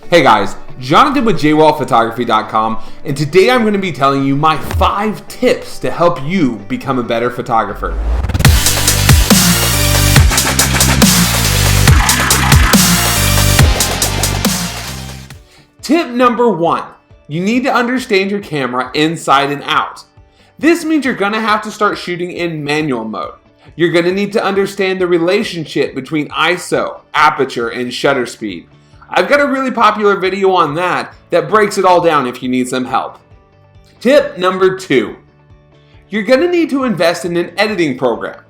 Hey guys, Jonathon with Jwaltphotography.com, and today I'm going to be telling you my 5 tips to help you become a better photographer. Tip number 1, you need to understand your camera inside and out. This means you're going to have to start shooting in manual mode. You're going to need to understand the relationship between ISO, aperture, and shutter speed. I've got a really popular video on that breaks it all down if you need some help. Tip number 2, you're going to need to invest in an editing program.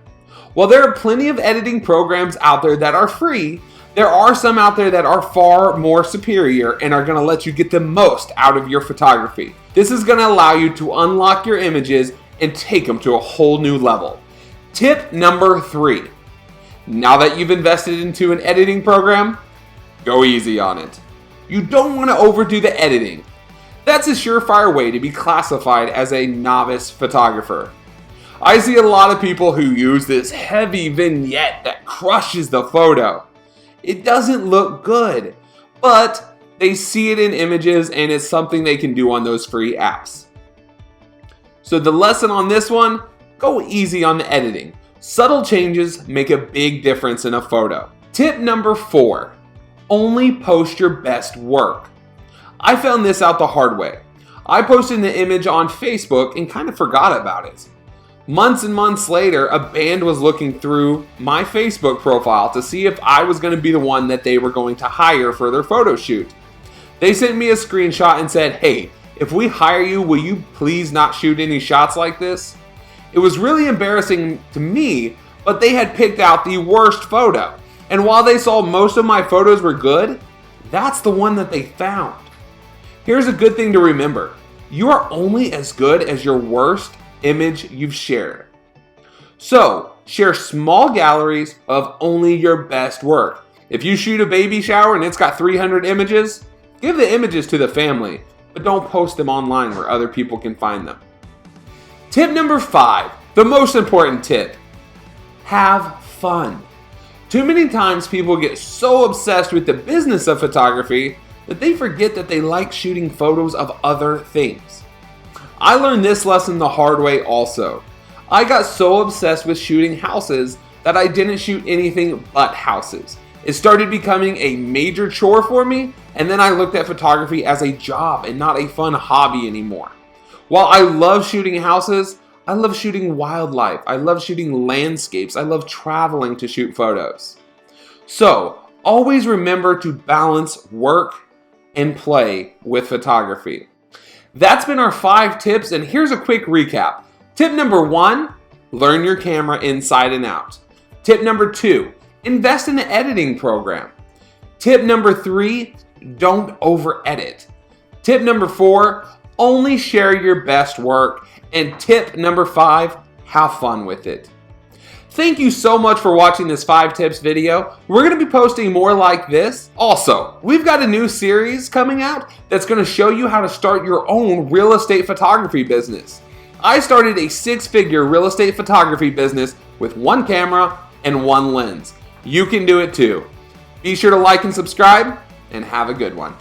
While there are plenty of editing programs out there that are free, there are some out there that are far more superior and are going to let you get the most out of your photography. This is going to allow you to unlock your images and take them to a whole new level. Tip number 3, now that you've invested into an editing program, go easy on it. You don't want to overdo the editing. That's a surefire way to be classified as a novice photographer. I see a lot of people who use this heavy vignette that crushes the photo. It doesn't look good, but they see it in images and it's something they can do on those free apps. So the lesson on this one, go easy on the editing. Subtle changes make a big difference in a photo. Tip number 4, only post your best work. I found this out the hard way. I posted the image on Facebook and kind of forgot about it. Months and months later, a band was looking through my Facebook profile to see if I was going to be the one that they were going to hire for their photo shoot. They sent me a screenshot and said, "Hey, if we hire you, will you please not shoot any shots like this?" It was really embarrassing to me, but they had picked out the worst photo. And while they saw most of my photos were good, that's the one that they found. Here's a good thing to remember. You are only as good as your worst image you've shared. So, share small galleries of only your best work. If you shoot a baby shower and it's got 300 images, give the images to the family, but don't post them online where other people can find them. Tip number 5, the most important tip, have fun. Too many times people get so obsessed with the business of photography that they forget that they like shooting photos of other things. I learned this lesson the hard way also. I got so obsessed with shooting houses that I didn't shoot anything but houses. It started becoming a major chore for me, and then I looked at photography as a job and not a fun hobby anymore. While I love shooting houses, I love shooting wildlife, I love shooting landscapes, I love traveling to shoot photos. So, always remember to balance work and play with photography. That's been our 5 tips, and here's a quick recap. Tip number 1, learn your camera inside and out. Tip number 2, invest in an editing program. Tip number 3, don't over edit. Tip number 4, only share your best work. And tip number 5, have fun with it. Thank you so much for watching this 5 tips video. We're going to be posting more like this. Also, we've got a new series coming out that's going to show you how to start your own real estate photography business. I started a 6-figure real estate photography business with 1 camera and 1 lens. You can do it too. Be sure to like and subscribe, and have a good one.